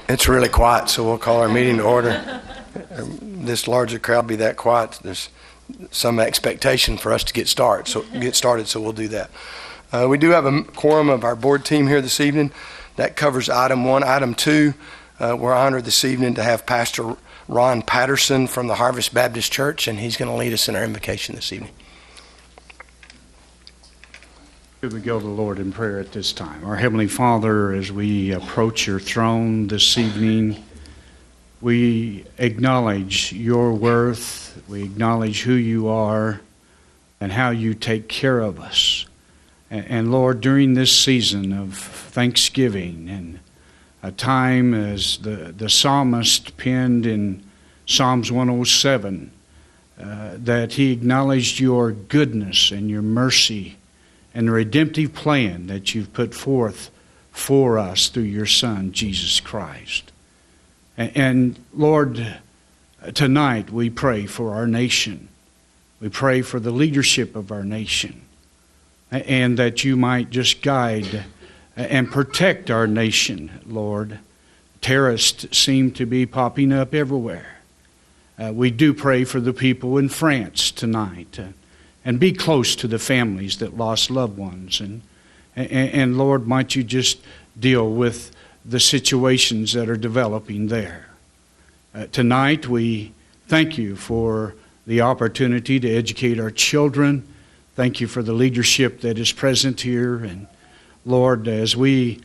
It's really quiet, so we'll call our meeting to order. This larger crowd be that quiet. There's some expectation for us to get started, so we'll do that. We do have a quorum of our board team here this evening. That covers item 1. Item 2, we're honored this evening to have Pastor Ron Patterson from the Harvest Baptist Church, and he's going to lead us in our invocation this evening. We go to the Lord in prayer at this time. Our Heavenly Father, as we approach your throne this evening, we acknowledge your worth, we acknowledge who you are and how you take care of us. And Lord, during this season of Thanksgiving and a time as the psalmist penned in Psalms 107, that he acknowledged your goodness and your mercy and the redemptive plan that you've put forth for us through your Son, Jesus Christ. And Lord, tonight we pray for our nation. We pray for the leadership of our nation, and that you might just guide and protect our nation, Lord. Terrorists seem to be popping up everywhere. We do pray for the people in France tonight, and be close to the families that lost loved ones. And Lord, might you just deal with the situations that are developing there. Tonight we thank you for the opportunity to educate our children. Thank you for the leadership that is present here. And Lord, as we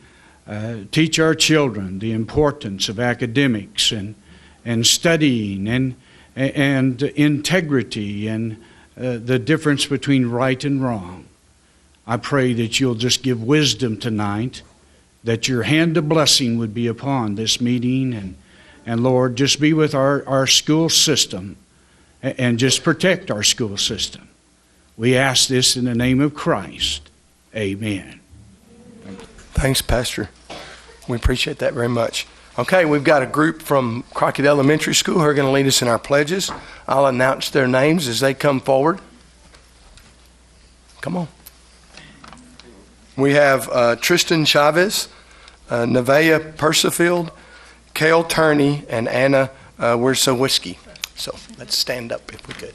teach our children the importance of academics and studying and integrity and the difference between right and wrong, I pray that you'll just give wisdom tonight, that your hand of blessing would be upon this meeting, and Lord, just be with our school system and just protect our school system. We ask this in the name of Christ. Amen. Thanks, Pastor. We appreciate that very much. Okay, we've got a group from Crockett Elementary School who are going to lead us in our pledges. I'll announce their names as they come forward. Come on. We have Tristan Chavez, Nevaeh Persifield, Kale Turney, and Anna Wiersowiecki. So let's stand up if we could.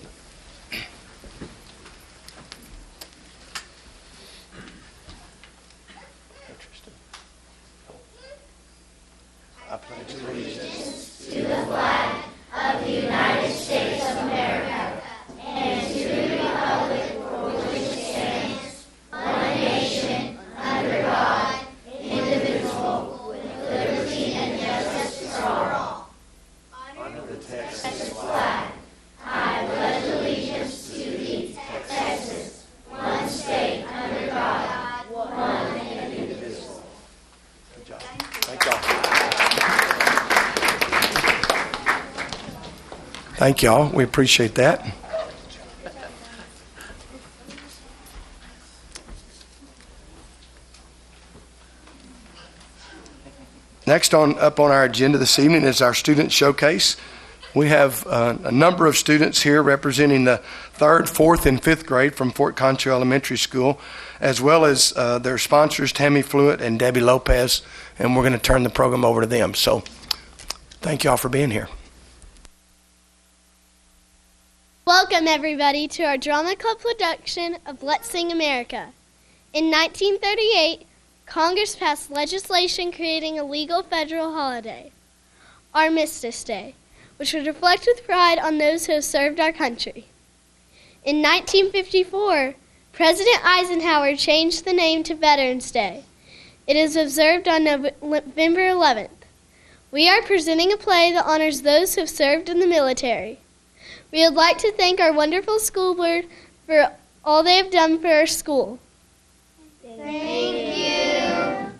I pledge allegiance to the flag of the United States of America and to the republic for which it stands, one nation, under God, indivisible, with liberty and justice for all. Under the Texas flag, I pledge allegiance to thee, Texas, one state under God, one and indivisible. Good job. Thank y'all. Thank y'all. We appreciate that. Next up on our agenda this evening is our student showcase. We have a number of students here representing the 3rd, 4th, and 5th grade from Fort Concho Elementary School, as well as their sponsors, Tammy Fluent and Debbie Lopez, and we're going to turn the program over to them. So thank y'all for being here. Welcome, everybody, to our drama club production of Let's Sing America. In 1938, Congress passed legislation creating a legal federal holiday, Armistice Day, which would reflect with pride on those who have served our country. In 1954, President Eisenhower changed the name to Veterans Day. It is observed on November 11th. We are presenting a play that honors those who have served in the military. We would like to thank our wonderful school board for all they have done for our school. Thank you.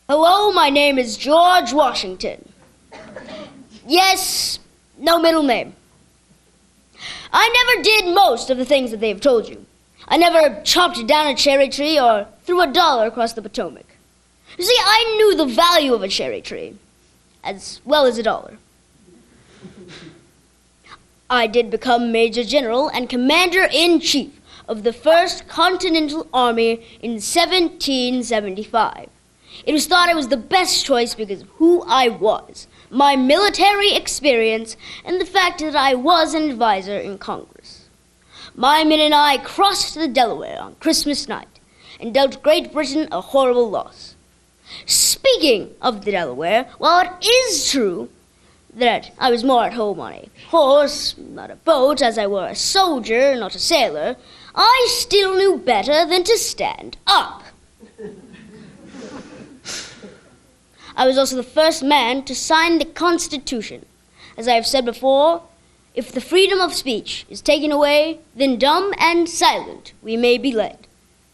Hello, my name is George Washington. Yes, no middle name. I never did most of the things that they've told you. I never chopped down a cherry tree or threw a dollar across the Potomac. You see, I knew the value of a cherry tree, as well as a dollar. I did become Major General and Commander-in-Chief of the 1st Continental Army in 1775. It was thought it was the best choice because of who I was, my military experience, and the fact that I was an advisor in Congress. My men and I crossed the Delaware on Christmas night and dealt Great Britain a horrible loss. Speaking of the Delaware, while it is true that I was more at home on a horse, not a boat, as I were a soldier, not a sailor, I still knew better than to stand up. I was also the first man to sign the Constitution. As I have said before, if the freedom of speech is taken away, then dumb and silent we may be led,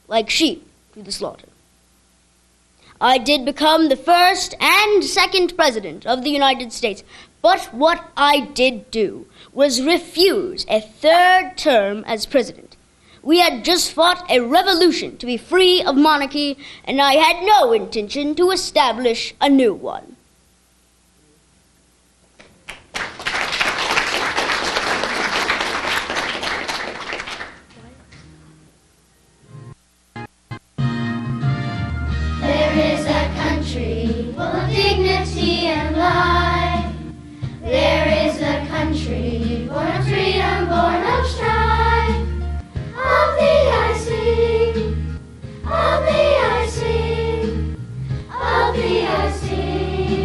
like sheep to the slaughter. I did become the first and second president of the United States, but what I did do was refuse a third term as president. We had just fought a revolution to be free of monarchy, and I had no intention to establish a new one. There is a country full of dignity and life. There is a country born of freedom, born of strife. Of thee I sing, of thee I sing, of thee I sing.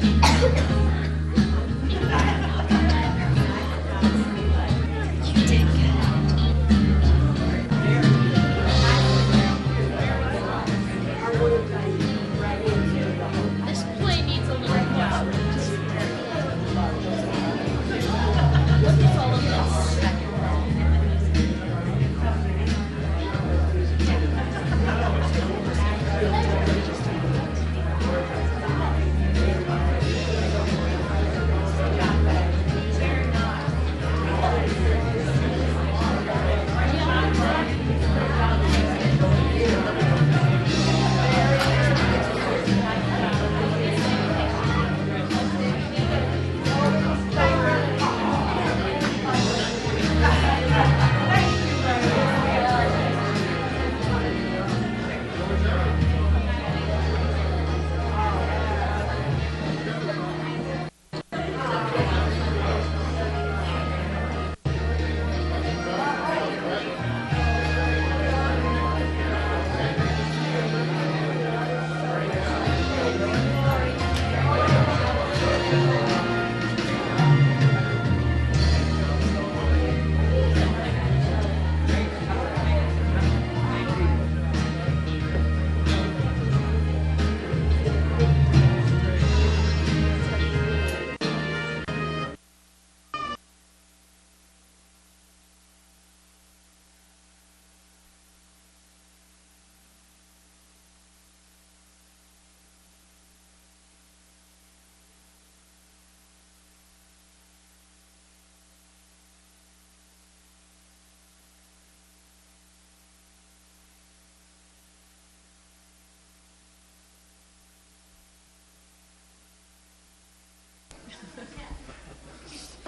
This play needs a little more.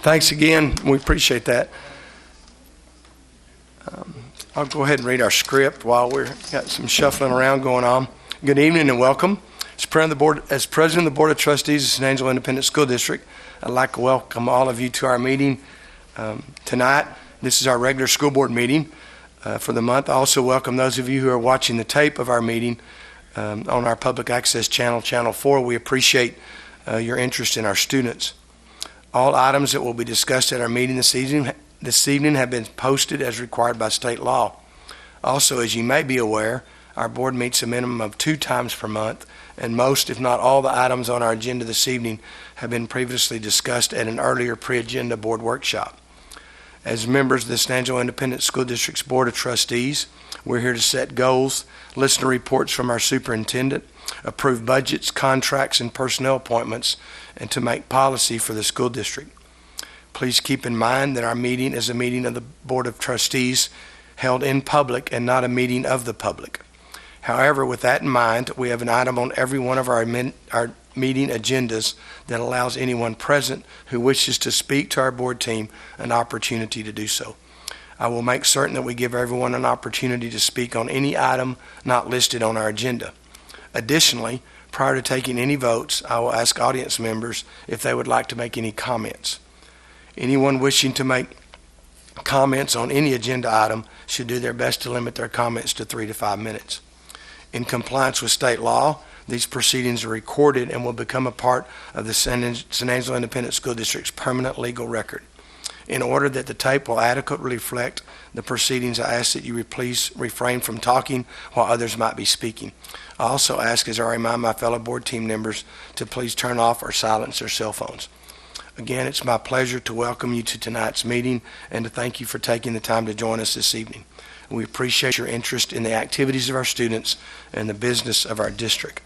Thanks again. We appreciate that. I'll go ahead and read our script while we've got some shuffling around going on. Good evening and welcome. As President of the Board of Trustees of San Angelo Independent School District, I'd like to welcome all of you to our meeting tonight. This is our regular school board meeting for the month. I also welcome those of you who are watching the tape of our meeting on our public access channel, Channel 4. We appreciate your interest in our students. All items that will be discussed at our meeting this evening have been posted as required by state law. Also, as you may be aware, our board meets a minimum of 2 times per month, and most, if not all, the items on our agenda this evening have been previously discussed at an earlier pre-agenda board workshop. As members of the San Angelo Independent School District's Board of Trustees, we're here to set goals, listen to reports from our superintendent, approve budgets, contracts, and personnel appointments, and to make policy for the school district. Please keep in mind that our meeting is a meeting of the Board of Trustees held in public and not a meeting of the public. However, with that in mind, we have an item on every one of our meeting agendas that allows anyone present who wishes to speak to our board team an opportunity to do so. I will make certain that we give everyone an opportunity to speak on any item not listed on our agenda. Additionally, prior to taking any votes, I will ask audience members if they would like to make any comments. Anyone wishing to make comments on any agenda item should do their best to limit their comments to 3 to 5 minutes. In compliance with state law, these proceedings are recorded and will become a part of the San Angelo Independent School District's permanent legal record. In order that the tape will adequately reflect the proceedings, I ask that you please refrain from talking while others might be speaking. I also ask, as I remind my fellow board team members, to please turn off or silence their cell phones. Again, it's my pleasure to welcome you to tonight's meeting and to thank you for taking the time to join us this evening. We appreciate your interest in the activities of our students and the business of our district.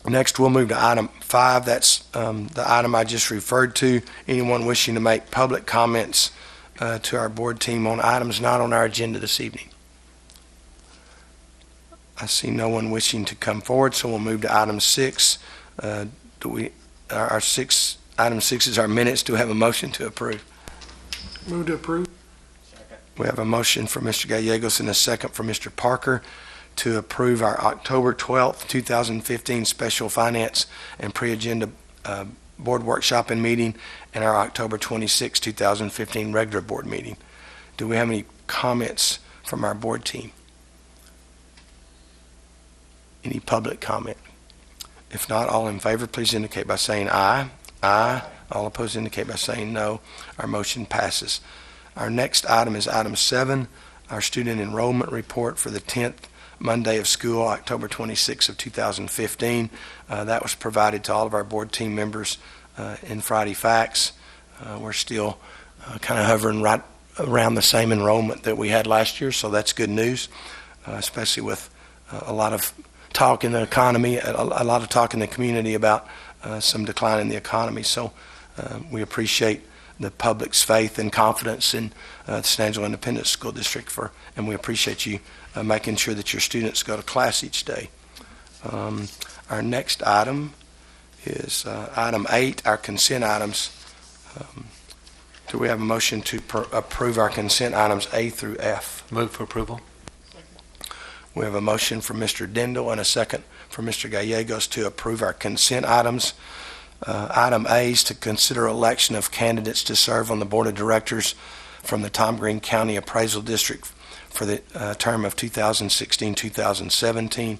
Next, we'll move to item 5. That's the item I just referred to. Anyone wishing to make public comments to our board team on items not on our agenda this evening? I see no one wishing to come forward, so we'll move to item 6. Item 6 is our minutes. Do we have a motion to approve? Move to approve. We have a motion from Mr. Gallegos and a second from Mr. Parker to approve our October 12th, 2015 special finance and pre-agenda board workshop and meeting and our October 26th, 2015 regular board meeting. Do we have any comments from our board team? Any public comment? If not, all in favor, please indicate by saying aye. Aye. All opposed indicate by saying no. Our motion passes. Our next item is item 7, our student enrollment report for the 10th Monday of school, October 26th of 2015. That was provided to all of our board team members in Friday Facts. We're still kind of hovering right around the same enrollment that we had last year, so that's good news, especially with a lot of talk in the economy, a lot of talk in the community about some decline in the economy. So we appreciate the public's faith and confidence in the San Angelo Independent School District, and we appreciate you making sure that your students go to class each day. Our next item is item 8, our consent items. Do we have a motion to approve our consent items A through F? Move for approval. We have a motion from Mr. Dindal and a second from Mr. Gallegos to approve our consent items. Item A is to consider election of candidates to serve on the Board of Directors from the Tom Green County Appraisal District for the term of 2016-2017.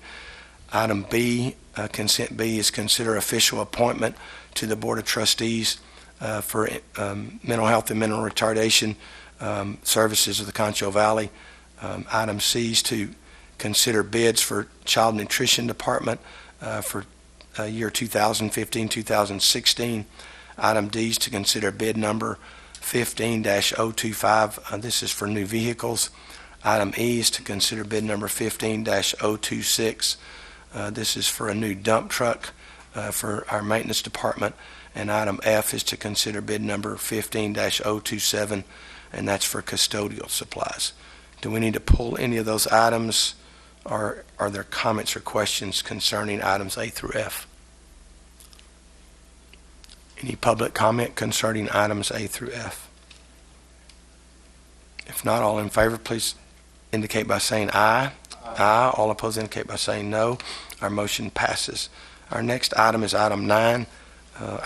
Item B, consent B, is consider official appointment to the Board of Trustees for mental health and mental retardation services of the Concho Valley. Item C is to consider bids for Child Nutrition Department for year 2015-2016. Item D is to consider bid number 15-025. This is for new vehicles. Item E is to consider bid number 15-026. This is for a new dump truck for our maintenance department. And item F is to consider bid number 15-027, and that's for custodial supplies. Do we need to pull any of those items, or are there comments or questions concerning items A through F? Any public comment concerning items A through F? If not, all in favor, please indicate by saying aye. Aye. All opposed indicate by saying no. Our motion passes. Our next item is item 9,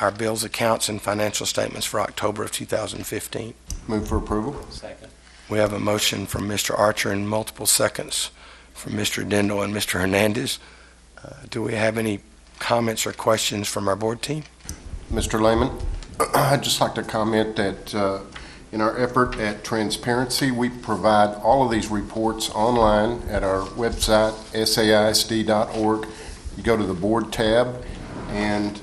our bills, accounts, and financial statements for October of 2015. Move for approval. Second. We have a motion from Mr. Archer and multiple seconds from Mr. Dindal and Mr. Hernandez. Do we have any comments or questions from our board team? Mr. Lehman, I'd just like to comment that in our effort at transparency, we provide all of these reports online at our website, saisd.org. You go to the board tab, and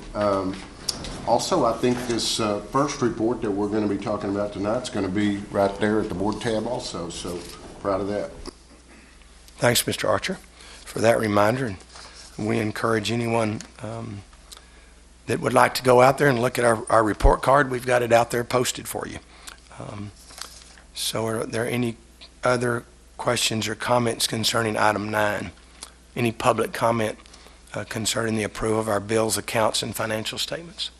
also I think this first report that we're going to be talking about tonight is going to be right there at the board tab also, so proud of that. Thanks, Mr. Archer, for that reminder. And we encourage anyone that would like to go out there and look at our report card. We've got it out there posted for you. So are there any other questions or comments concerning item 9? Any public comment concerning the approval of our bills, accounts, and financial statements?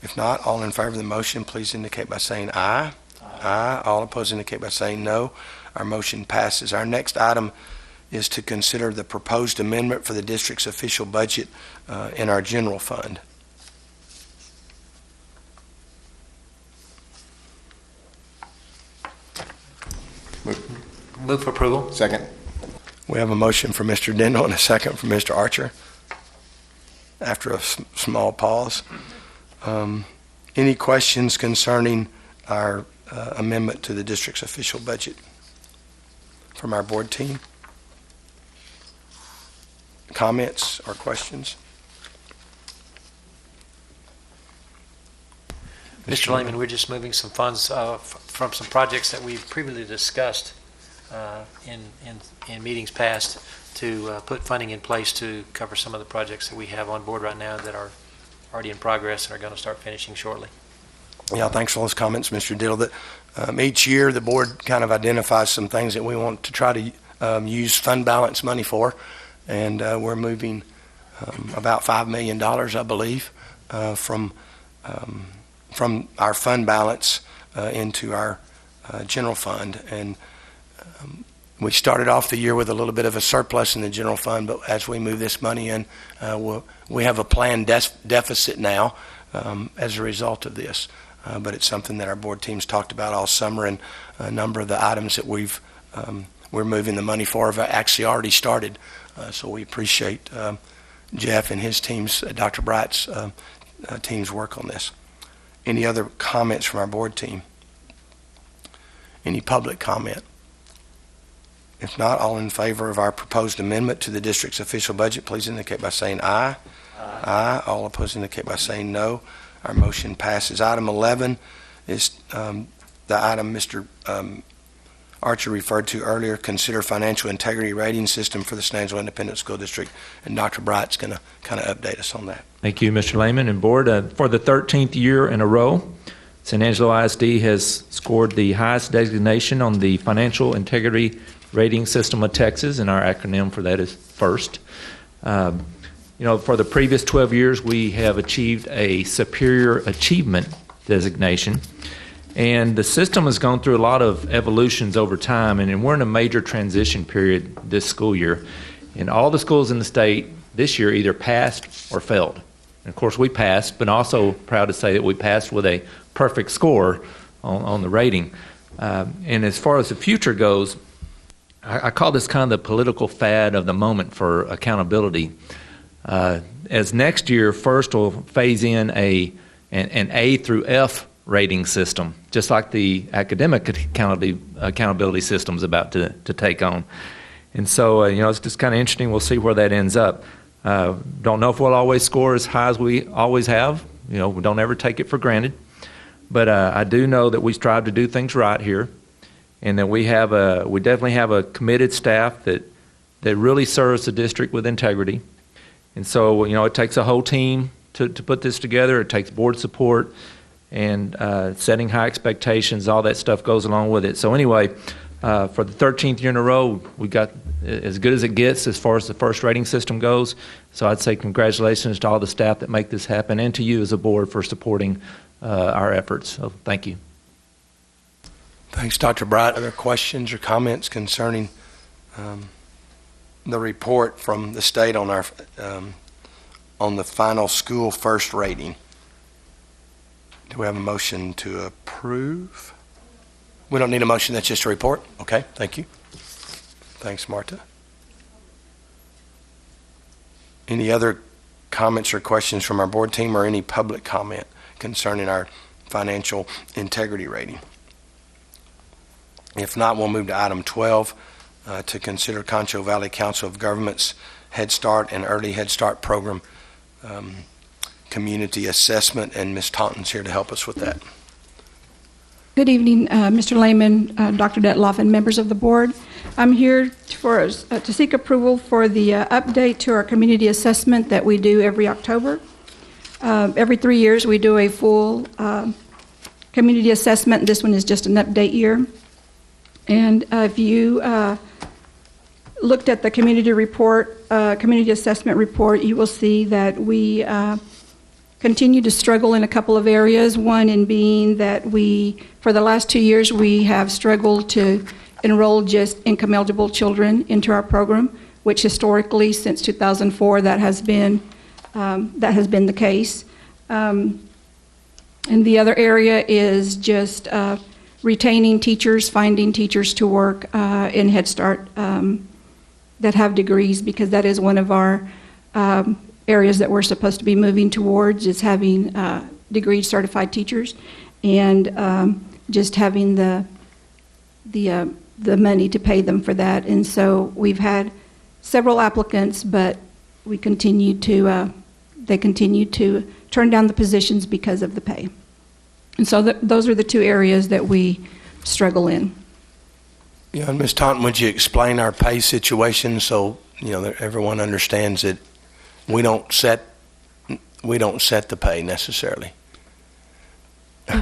If not, all in favor of the motion, please indicate by saying aye. Aye. All opposed indicate by saying no. Our motion passes. Our next item is to consider the proposed amendment for the district's official budget in our general fund. Move for approval. Second. We have a motion from Mr. Dindal and a second from Mr. Archer. After a small pause. Any questions concerning our amendment to the district's official budget from our board team? Comments or questions? Mr. Lehman, we're just moving some funds from some projects that we've previously discussed in meetings past to put funding in place to cover some of the projects that we have on board right now that are already in progress and are going to start finishing shortly. Yeah, thanks for those comments, Mr. Diddle. That each year the board kind of identifies some things that we want to try to use fund balance money for, and we're moving about $5 million, I believe, from our fund balance into our general fund. And we started off the year with a little bit of a surplus in the general fund, but as we move this money in, we have a planned deficit now as a result of this. But it's something that our board teams talked about all summer, and a number of the items that we're moving the money for have actually already started. So we appreciate Jeff and his team's, Dr. Bright's team's work on this. Any other comments from our board team? Any public comment? If not, all in favor of our proposed amendment to the district's official budget, please indicate by saying aye. Aye. All opposed indicate by saying no. Our motion passes. Item 11 is the item Mr. Archer referred to earlier. Consider financial integrity rating system for the San Angelo Independent School District, and Dr. Bright's going to kind of update us on that. Thank you, Mr. Lehman and Board. For the 13th year in a row, San Angelo ISD has scored the highest designation on the Financial Integrity Rating System of Texas, and our acronym for that is FIRST. For the previous 12 years, we have achieved a Superior Achievement designation, and the system has gone through a lot of evolutions over time, and we're in a major transition period this school year. And all the schools in the state this year either passed or failed. And of course, we passed, but also proud to say that we passed with a perfect score on the rating. And as far as the future goes, I call this kind of the political fad of the moment for accountability. As next year, FIRST will phase in an A through F rating system, just like the academic accountability system is about to take on. And so, it's just kind of interesting. We'll see where that ends up. Don't know if we'll always score as high as we always have. We don't ever take it for granted. But I do know that we strive to do things right here, and that we definitely have a committed staff that really serves the district with integrity. And so, it takes a whole team to put this together. It takes board support and setting high expectations. All that stuff goes along with it. So anyway, for the 13th year in a row, we got as good as it gets as far as the FIRST rating system goes. So I'd say congratulations to all the staff that make this happen, and to you as a board for supporting our efforts. So thank you. Thanks, Dr. Bright. Other questions or comments concerning the report from the state on our on the final school FIRST rating? Do we have a motion to approve? We don't need a motion, that's just a report? Okay, thank you. Thanks, Marta. Any other comments or questions from our board team, or any public comment concerning our financial integrity rating? If not, we'll move to item 12, to consider Concho Valley Council of Governments Head Start and Early Head Start program community assessment, and Ms. Taunton's here to help us with that. Good evening, Mr. Lehman, Dr. Detloff, and members of the board. I'm here to seek approval for the update to our community assessment that we do every October. Every 3 years we do a full community assessment. This one is just an update year. And if you looked at the community report, community assessment report, you will see that we continue to struggle in a couple of areas. One in being that for the last 2 years, we have struggled to enroll just income-eligible children into our program, which historically, since 2004, that has been the case. And the other area is just retaining teachers, finding teachers to work in Head Start that have degrees, because that is one of our areas that we're supposed to be moving towards, is having degree certified teachers, and just having the money to pay them for that. And so we've had several applicants, but they continue to turn down the positions because of the pay. And so those are the two areas that we struggle in. Yeah, and Ms. Taunton, would you explain our pay situation so that everyone understands that we don't set the pay necessarily?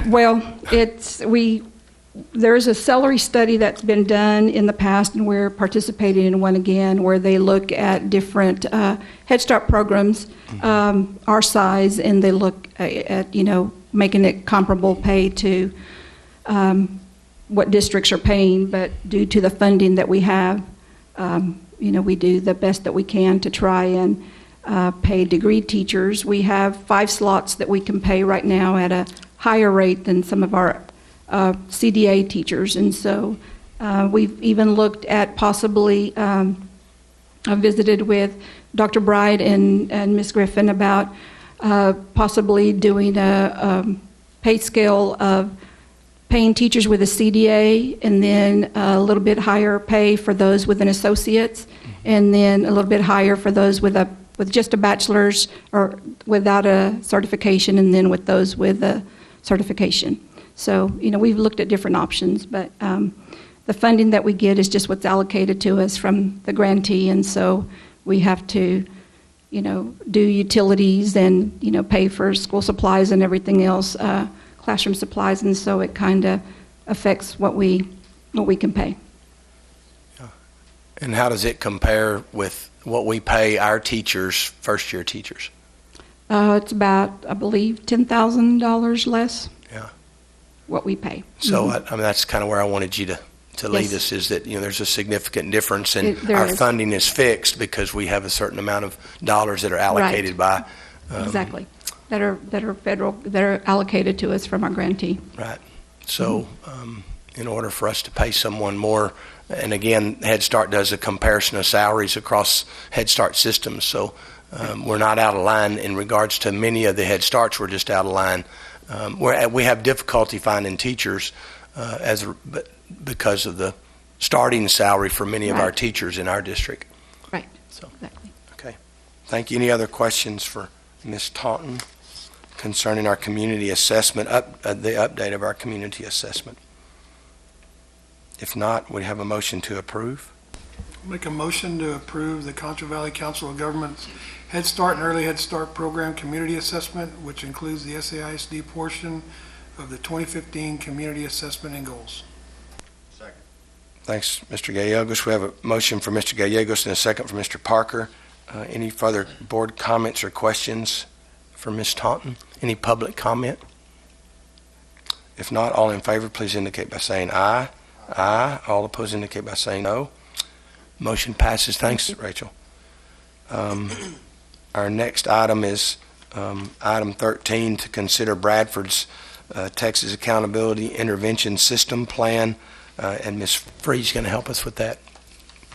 Well, there's a salary study that's been done in the past, and we're participating in one again, where they look at different Head Start programs, our size, and they look at making it comparable pay to what districts are paying. But due to the funding that we have, we do the best that we can to try and pay degree teachers. We have 5 slots that we can pay right now at a higher rate than some of our CDA teachers. And so we've even looked at possibly, I visited with Dr. Bride and Ms. Griffin about possibly doing a pay scale of paying teachers with a CDA, and then a little bit higher pay for those with an associate's, and then a little bit higher for those with just a bachelor's or without a certification, and then with those with a certification. So, we've looked at different options, but the funding that we get is just what's allocated to us from the grantee, and so we have to, do utilities and, pay for school supplies and everything else, classroom supplies, and so it kind of affects what we can pay. And how does it compare with what we pay our teachers, first-year teachers? It's about, I believe, $10,000 less. Yeah. What we pay. So I mean, that's kind of where I wanted you to lead us, is that there's a significant difference, and our funding is fixed because we have a certain amount of dollars that are allocated by. Exactly. That are federal, that are allocated to us from our grantee. Right. So in order for us to pay someone more, and again, Head Start does a comparison of salaries across Head Start systems, so we're not out of line in regards to many of the Head Starts. We're just out of line. We have difficulty finding teachers because of the starting salary for many of our teachers in our district. Right. So, exactly. Okay. Thank you. Any other questions for Ms. Taunton concerning our community assessment, the update of our community assessment? If not, we have a motion to approve. Make a motion to approve the Concho Valley Council of Governments Head Start and Early Head Start Program Community Assessment, which includes the SAISD portion of the 2015 Community Assessment and Goals. Second. Thanks, Mr. Gallegos. We have a motion for Mr. Gallegos and a second for Mr. Parker. Any further board comments or questions for Ms. Taunton? Any public comment? If not, all in favor, please indicate by saying aye. Aye. All opposed indicate by saying no. Motion passes. Thanks, Rachel. Our next item is item 13, to consider Bradford's Texas Accountability Intervention System Plan, and Ms. Freed's going to help us with that.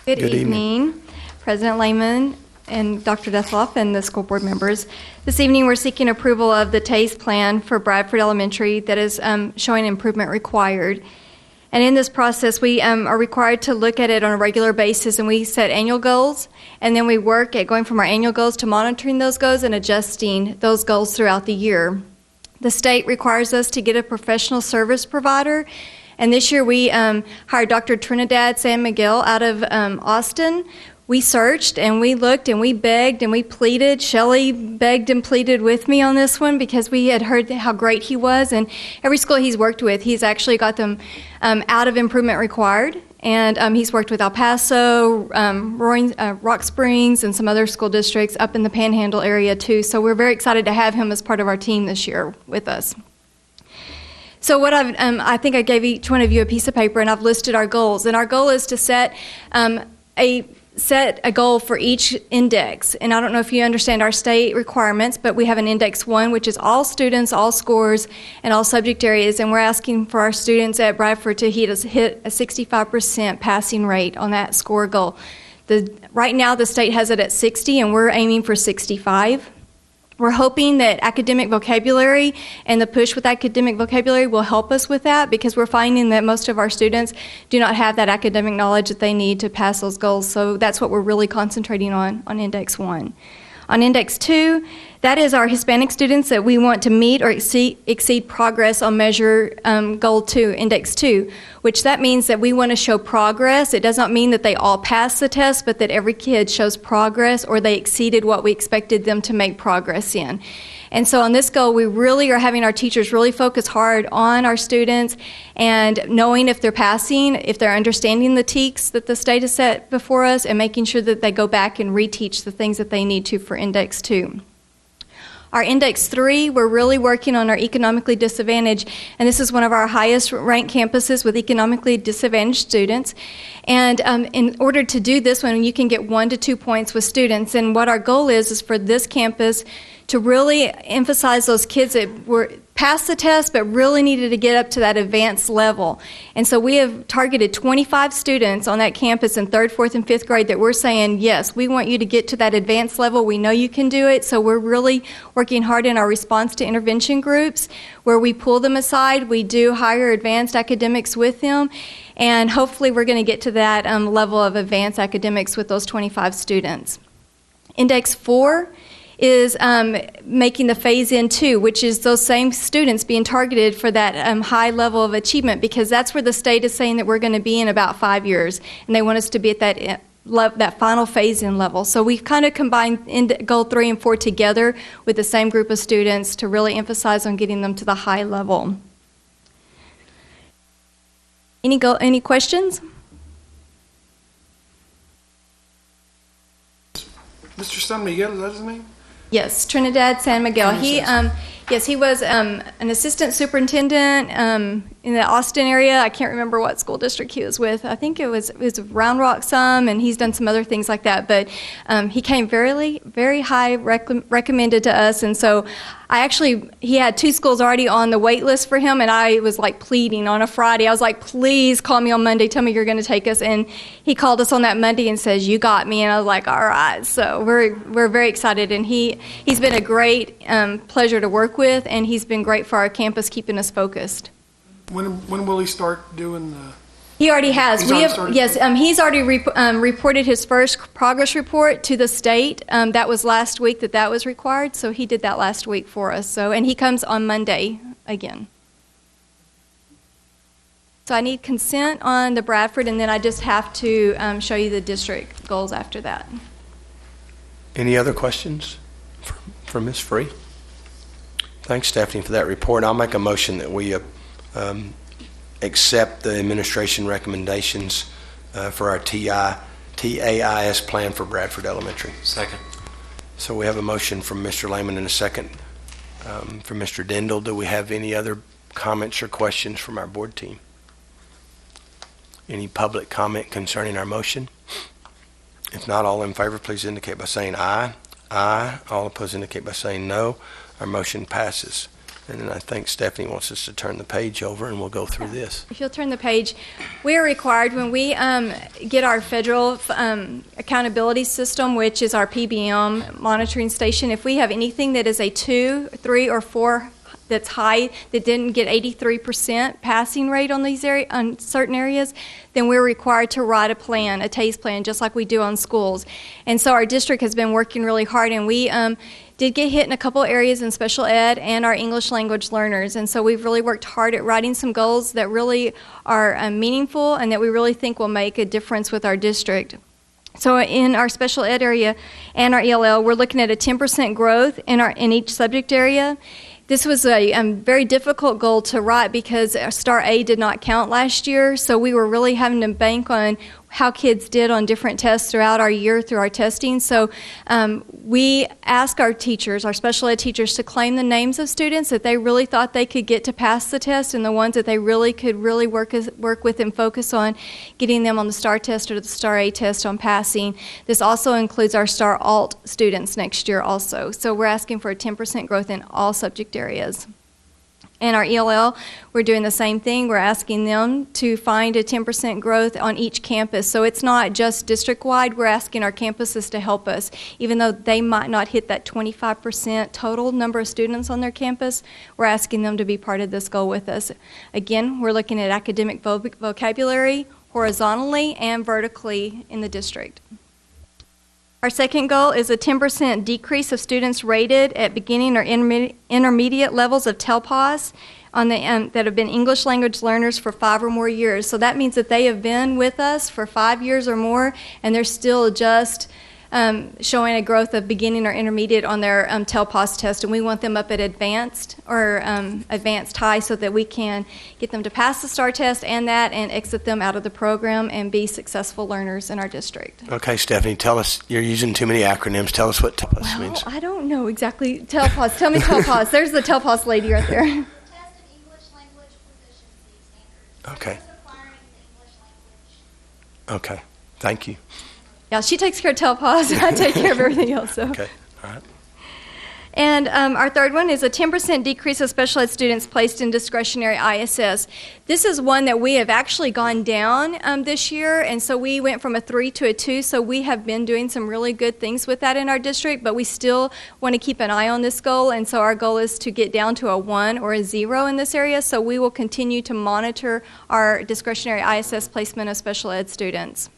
Good evening, President Lehman and Dr. Desloff and the school board members. This evening we're seeking approval of the TASE plan for Bradford Elementary that is showing improvement required. And in this process, we are required to look at it on a regular basis, and we set annual goals, and then we work at going from our annual goals to monitoring those goals and adjusting those goals throughout the year. The state requires us to get a professional service provider, and this year we hired Dr. Trinidad San Miguel out of Austin. We searched and we looked and we begged and we pleaded. Shelley begged and pleaded with me on this one because we had heard how great he was, and every school he's worked with, he's actually got them out of improvement required. And he's worked with El Paso, Rock Springs, and some other school districts up in the Panhandle area too. So we're very excited to have him as part of our team this year with us. So what I think I gave each one of you a piece of paper, and I've listed our goals. And our goal is to set a goal for each index. And I don't know if you understand our state requirements, but we have an index 1, which is all students, all scores, and all subject areas. And we're asking for our students at Bradford to hit a 65% passing rate on that score goal. Right now the state has it at 60, and we're aiming for 65. We're hoping that academic vocabulary and the push with academic vocabulary will help us with that, because we're finding that most of our students do not have that academic knowledge that they need to pass those goals. So that's what we're really concentrating on Index 1. On Index 2, that is our Hispanic students that we want to meet or exceed progress on measure goal 2, Index 2, which that means that we want to show progress. It does not mean that they all pass the test, but that every kid shows progress or they exceeded what we expected them to make progress in. And so on this goal, we really are having our teachers really focus hard on our students and knowing if they're passing, if they're understanding the TEKS that the state has set before us, and making sure that they go back and reteach the things that they need to for Index 2. Our Index 3, we're really working on our economically disadvantaged, and this is one of our highest ranked campuses with economically disadvantaged students. And in order to do this one, you can get 1 to 2 points with students. And what our goal is for this campus to really emphasize those kids that passed the test but really needed to get up to that advanced level. And so we have targeted 25 students on that campus in 3rd, 4th, and 5th grade that we're saying, yes, we want you to get to that advanced level. We know you can do it. So we're really working hard in our response to intervention groups where we pull them aside. We do higher advanced academics with them. And hopefully we're going to get to that level of advanced academics with those 25 students. Index 4 is making the phase-in 2, which is those same students being targeted for that high level of achievement, because that's where the state is saying that we're going to be in about 5 years, and they want us to be at that final phase-in level. So we've kind of combined goal 3 and 4 together with the same group of students to really emphasize on getting them to the high level. Any questions? Mr. San Miguel, is that his name? Yes, Trinidad San Miguel. He was an assistant superintendent in the Austin area. I can't remember what school district he was with. I think it was Round Rock some, and he's done some other things like that. But he came very high recommended to us, and so he had 2 schools already on the wait list for him, and I was like pleading on a Friday. I was like, please call me on Monday, tell me you're going to take us. And he called us on that Monday and says, you got me. And I was like, all right. So we're very excited, and he's been a great pleasure to work with, and he's been great for our campus, keeping us focused. When will he start doing the... He already has. He's already reported his first progress report to the state. That was last week that was required, so he did that last week for us. And he comes on Monday again. So I need consent on the Bradford, and then I just have to show you the district goals after that. Any other questions for Ms. Free? Thanks, Stephanie, for that report. I'll make a motion that we accept the administration recommendations for our TAIS plan for Bradford Elementary. Second. So we have a motion from Mr. Lehman and a second from Mr. Dindal. Do we have any other comments or questions from our board team? Any public comment concerning our motion? If not, all in favor, please indicate by saying aye. Aye. All opposed indicate by saying no. Our motion passes. And then I think Stephanie wants us to turn the page over, and we'll go through this. If you'll turn the page, we are required when we get our federal accountability system, which is our PBM monitoring station, if we have anything that is a 2, 3, or 4 that's high, that didn't get 83% passing rate on on certain areas, then we're required to write a plan, a TASE plan, just like we do on schools. And so our district has been working really hard, and we did get hit in a couple areas in special ed and our English language learners. And so we've really worked hard at writing some goals that really are meaningful and that we really think will make a difference with our district. So in our special ed area and our ELL, we're looking at a 10% growth in each subject area. This was a very difficult goal to write because Star A did not count last year, so we were really having to bank on how kids did on different tests throughout our year through our testing. So we ask our teachers, our special ed teachers, to claim the names of students that they really thought they could get to pass the test and the ones that they really could work with and focus on getting them on the STAR test or the STAR A test on passing. This also includes our STAR Alt students next year also. So we're asking for a 10% growth in all subject areas. In our ELL, we're doing the same thing. We're asking them to find a 10% growth on each campus. So it's not just district-wide. We're asking our campuses to help us. Even though they might not hit that 25% total number of students on their campus, we're asking them to be part of this goal with us. Again, we're looking at academic vocabulary horizontally and vertically in the district. Our second goal is a 10% decrease of students rated at beginning or intermediate levels of TELPAS that have been English language learners for 5 or more years. So that means that they have been with us for 5 years or more, and they're still just showing a growth of beginning or intermediate on their TELPAS test, and we want them up at advanced or advanced high so that we can get them to pass the STAR test and exit them out of the program and be successful learners in our district. Okay, Stephanie, tell us, you're using too many acronyms. Tell us what TELPAS means. I don't know exactly. TELPAS. Tell me TELPAS. There's the TELPAS lady right there. Test of English language proficiency standards. Okay. Acquiring the English language. Okay, thank you. Yeah, she takes care of TELPAS, and I take care of everything else. So. Okay, all right. And our third one is a 10% decrease of special ed students placed in discretionary ISS. This is one that we have actually gone down this year, and so we went from a 3 to a 2, so we have been doing some really good things with that in our district, but we still want to keep an eye on this goal, and so our goal is to get down to a 1 or a 0 in this area, so we will continue to monitor our discretionary ISS placement of special ed students.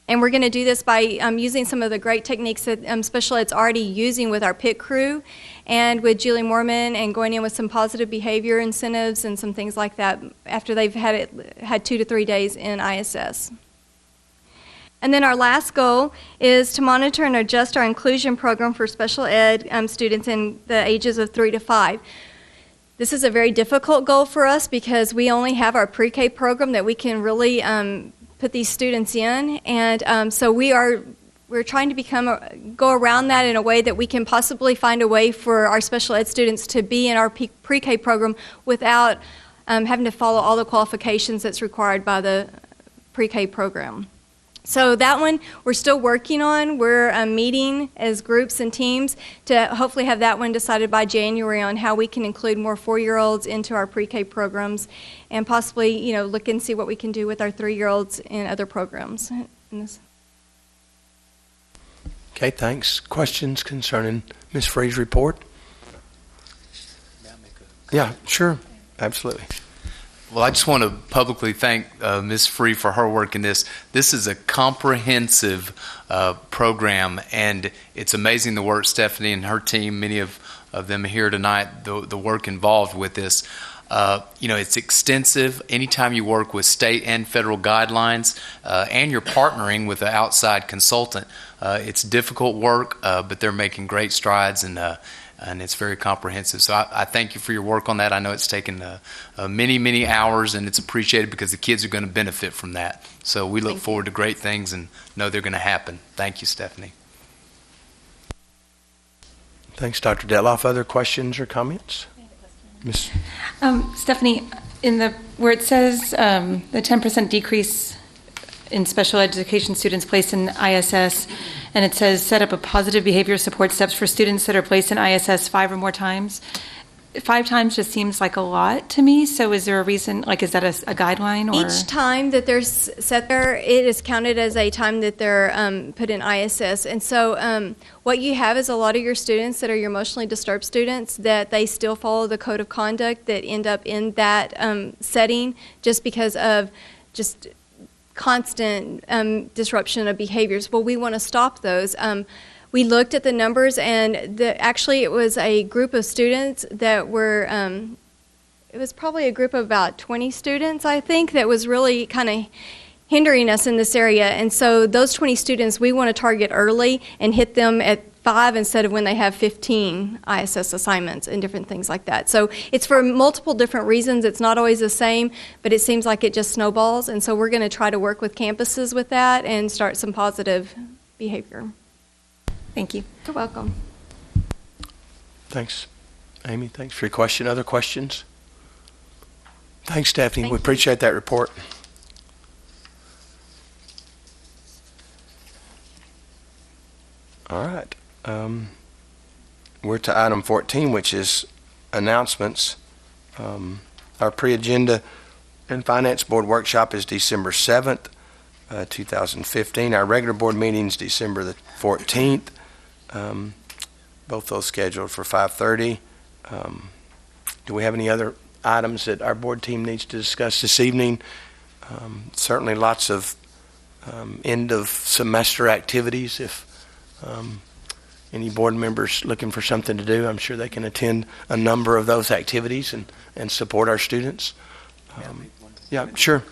And we're going to do this by using some of the great techniques that special ed's already using with our PIT crew and with Julie Mormon, and going in with some positive behavior incentives and some things like that after they've had 2 to 3 days in ISS. And then our last goal is to monitor and adjust our inclusion program for special ed students in the ages of 3 to 5. This is a very difficult goal for us because we only have our pre-K program that we can really put these students in, and so we're trying to go around that in a way that we can possibly find a way for our special ed students to be in our pre-K program without having to follow all the qualifications that's required by the pre-K program. So that one we're still working on. We're meeting as groups and teams to hopefully have that one decided by January on how we can include more 4-year-olds into our pre-K programs, and possibly, look and see what we can do with our 3-year-olds in other programs. Okay, thanks. Questions concerning Ms. Free's report? Yeah, sure. Absolutely. Well, I just want to publicly thank Ms. Free for her work in this. This is a comprehensive program, and it's amazing the work Stephanie and her team, many of them here tonight, the work involved with this. It's extensive. Anytime you work with state and federal guidelines and you're partnering with an outside consultant, it's difficult work, but they're making great strides, and it's very comprehensive. So I thank you for your work on that. I know it's taken many, many hours, and it's appreciated because the kids are going to benefit from that. So we look forward to great things and know they're going to happen. Thank you, Stephanie. Thanks, Dr. Detloff. Other questions or comments? Ms. Stephanie, where it says the 10% decrease in special education students placed in ISS, and it says set up a positive behavior support steps for students that are placed in ISS 5 or more times. 5 times just seems like a lot to me. So is there a reason, is that a guideline? Or? Each time that they're set there, it is counted as a time that they're put in ISS. And so what you have is a lot of your students that are your emotionally disturbed students that they still follow the code of conduct that end up in that setting just because of just constant disruption of behaviors. Well, we want to stop those. We looked at the numbers, and actually it was a group of students that were, it was probably a group of about 20 students, I think, that was really kind of hindering us in this area. And so those 20 students, we want to target early and hit them at 5 instead of when they have 15 ISS assignments and different things like that. So it's for multiple different reasons. It's not always the same, but it seems like it just snowballs. And so we're going to try to work with campuses with that and start some positive behavior. Thank you. You're welcome. Thanks, Amy. Thanks for your question. Other questions? Thanks, Stephanie. We appreciate that report. All right. We're to item 14, which is announcements. Our pre-agenda and Finance Board workshop is December 7th, 2015. Our regular board meeting is December the 14th. Both those scheduled for 5:30. Do we have any other items that our board team needs to discuss this evening? Certainly lots of end of semester activities. If any board members looking for something to do, I'm sure they can attend a number of those activities and support our students. Yeah, sure.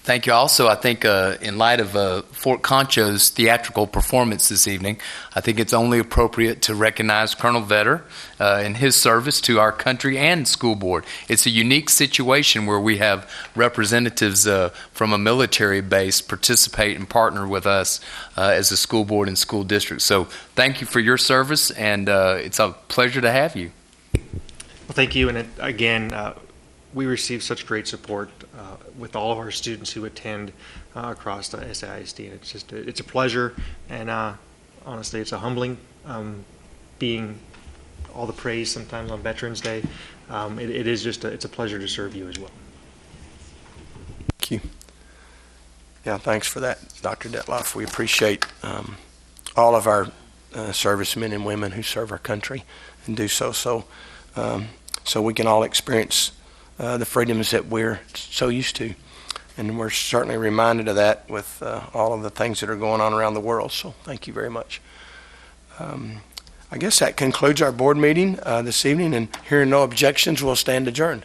Thank you. Also, I think in light of Fort Concho's theatrical performance this evening, I think it's only appropriate to recognize Colonel Vetter in his service to our country and school board. It's a unique situation where we have representatives from a military base participate and partner with us as a school board and school district. So thank you for your service, and it's a pleasure to have you. Well, thank you. And again, we receive such great support with all of our students who attend across the SAISD. And it's a pleasure, and honestly, it's a humbling being all the praise sometimes on Veterans Day. It is just it's a pleasure to serve you as well. Thank you. Yeah, thanks for that, Dr. Detloff. We appreciate all of our servicemen and women who serve our country and do so we can all experience the freedoms that we're so used to. And we're certainly reminded of that with all of the things that are going on around the world. So thank you very much. I guess that concludes our board meeting this evening, and hearing no objections, we'll stand adjourned.